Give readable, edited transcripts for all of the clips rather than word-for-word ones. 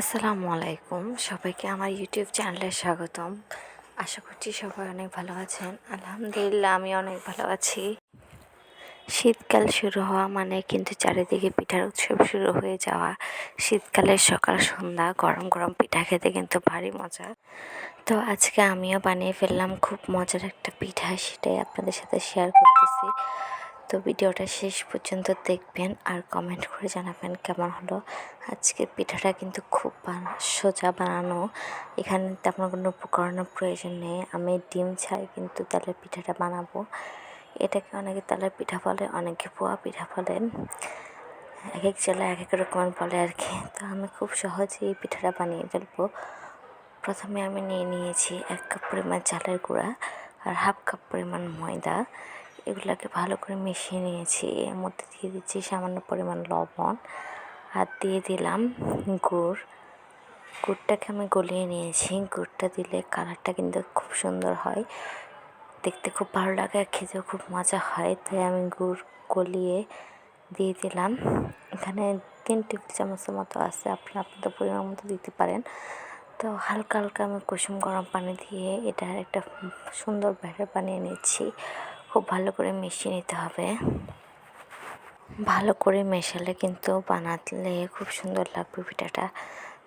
আসসালামু আলাইকুম, সবাইকে আমার ইউটিউব চ্যানেলে স্বাগতম। আশা করছি সবাই অনেক ভালো আছেন। আলহামদুলিল্লাহ, আমি অনেক ভালো আছি। শীতকাল শুরু হওয়া মানে কিন্তু চারিদিকে পিঠার উৎসব শুরু হয়ে যাওয়া। শীতকালের সকাল সন্ধ্যা গরম গরম পিঠা খেতে কিন্তু ভারী মজা। তো আজকে আমিও বানিয়ে ফেললাম খুব মজার একটা পিঠা, সেটাই আপনাদের সাথে শেয়ার করতেছি। তো ভিডিওটা শেষ পর্যন্ত দেখবেন আর কমেন্ট করে জানাবেন কেমন হলো। আজকের পিঠাটা কিন্তু খুব সোজা বানানো, এখানে তেমন কোনো উপকরণের প্রয়োজন নেই। আমি ডিম ছাড়াই কিন্তু তেলের পিঠাটা বানাবো। এটাকে অনেকে তেলের পিঠা বলে, অনেকে পোয়া পিঠা বলেন, এক এক জেলায় এক এক রকম বলে আর কি। তো আমি খুব সহজেই এই পিঠাটা বানিয়ে ফেলবো। প্রথমে আমি নিয়েছি 1 কাপ পরিমাণ চালের গুঁড়া আর 1/2 কাপ পরিমাণ ময়দা। এগুলোকে ভালো করে মিশিয়ে নিয়েছি। এর মধ্যে দিয়ে দিচ্ছি সামান্য পরিমাণ লবণ আর দিয়ে দিলাম গুড়টাকে আমি গলিয়ে নিয়েছি। গুড়টা দিলে কালারটা কিন্তু খুব সুন্দর হয়, দেখতে খুব ভালো লাগে আর খেতেও খুব মজা হয়। তাই আমি গুড় গলিয়ে দিয়ে দিলাম। এখানে 3 টেবিল চামচের মতো আছে, আপনারা আপনাদের পরিমাণ মতো দিতে পারেন। তো হালকা হালকা আমি কুসুম গরম পানি দিয়ে এটার একটা সুন্দর ব্যাটার বানিয়ে নিচ্ছি। খুব ভালো করে মিশিয়ে নিতে হবে। ভালো করে মেশালে কিন্তু বানালে খুব সুন্দর লাগবে পিঠাটা।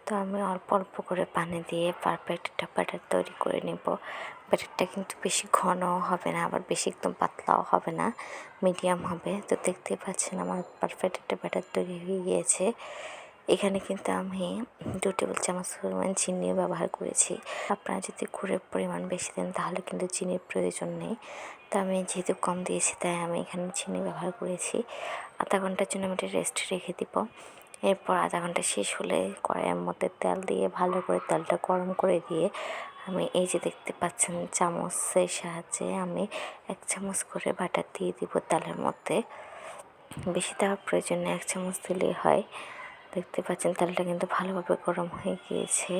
তো আমি অল্প অল্প করে পানি দিয়ে পারফেক্ট একটা ব্যাটার তৈরি করে নেব। ব্যাটারটা কিন্তু বেশি ঘনও হবে না, আবার বেশি একদম পাতলাও হবে না, মিডিয়াম হবে। তো দেখতেই পাচ্ছেন আমার পারফেক্ট একটা ব্যাটার তৈরি হয়ে গিয়েছে। এখানে কিন্তু আমি 2 টেবিল চামচ পরিমাণ চিনিও ব্যবহার করেছি। আপনারা যদি গুড়ের পরিমাণ বেশি দেন তাহলে কিন্তু চিনির প্রয়োজন নেই। তো আমি যেহেতু কম দিয়েছি তাই আমি এখানে চিনি ব্যবহার করেছি। আধা ঘন্টার জন্য আমি এটা রেস্ট রেখে দিব। এরপর আধা ঘন্টা শেষ হলে কড়াইয়ের মধ্যে তেল দিয়ে ভালো করে তেলটা গরম করে দিয়ে আমি এই যে দেখতে পাচ্ছেন চামচের সাহায্যে আমি 1 চামচ করে বাটার দিয়ে দিব তেলের মধ্যে। বেশি দেওয়ার প্রয়োজন নেই, 1 চামচ দিলেই হয়। দেখতে পাচ্ছেন তেলটা কিন্তু ভালোভাবে গরম হয়ে গিয়েছে।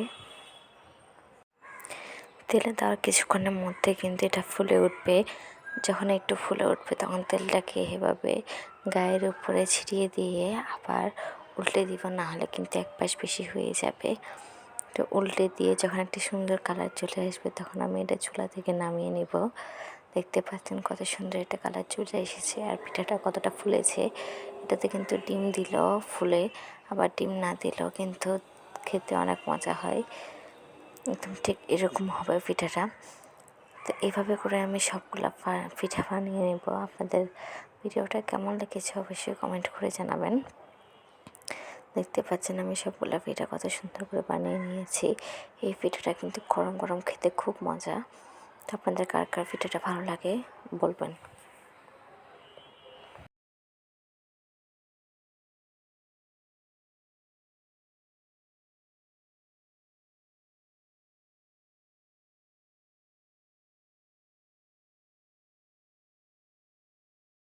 তেলে দেওয়ার কিছুক্ষণের মধ্যে কিন্তু এটা ফুলে উঠবে। যখন একটু ফুলে উঠবে তখন তেলটাকে এভাবে গায়ের উপরে ছিটিয়ে দিয়ে আবার উল্টে দিব, না হলে কিন্তু এক পাশ বেশি হয়ে যাবে। তো উল্টে দিয়ে যখন একটা সুন্দর কালার চলে আসবে তখন আমি এটা চুলা থেকে নামিয়ে নেব। দেখতে পাচ্ছেন কত সুন্দর একটা কালার চলে এসেছে আর পিঠাটা কতটা ফুলেছে। এটাতে কিন্তু ডিম দিলেও ফুলে, আবার ডিম না দিলেও কিন্তু খেতে অনেক মজা হয়। একদম ঠিক এরকম হবে পিঠাটা। তো এইভাবে করে আমি সবগুলা পিঠা বানিয়ে নেব। আপনাদের ভিডিওটা কেমন লেগেছে অবশ্যই কমেন্ট করে জানাবেন। দেখতে পাচ্ছেন আমি সবগুলা পিঠা কত সুন্দর করে বানিয়ে নিয়েছি। এই পিঠাটা কিন্তু গরম গরম খেতে খুব মজা। তো আপনাদের কার কার পিঠাটা ভালো লাগে বলবেন।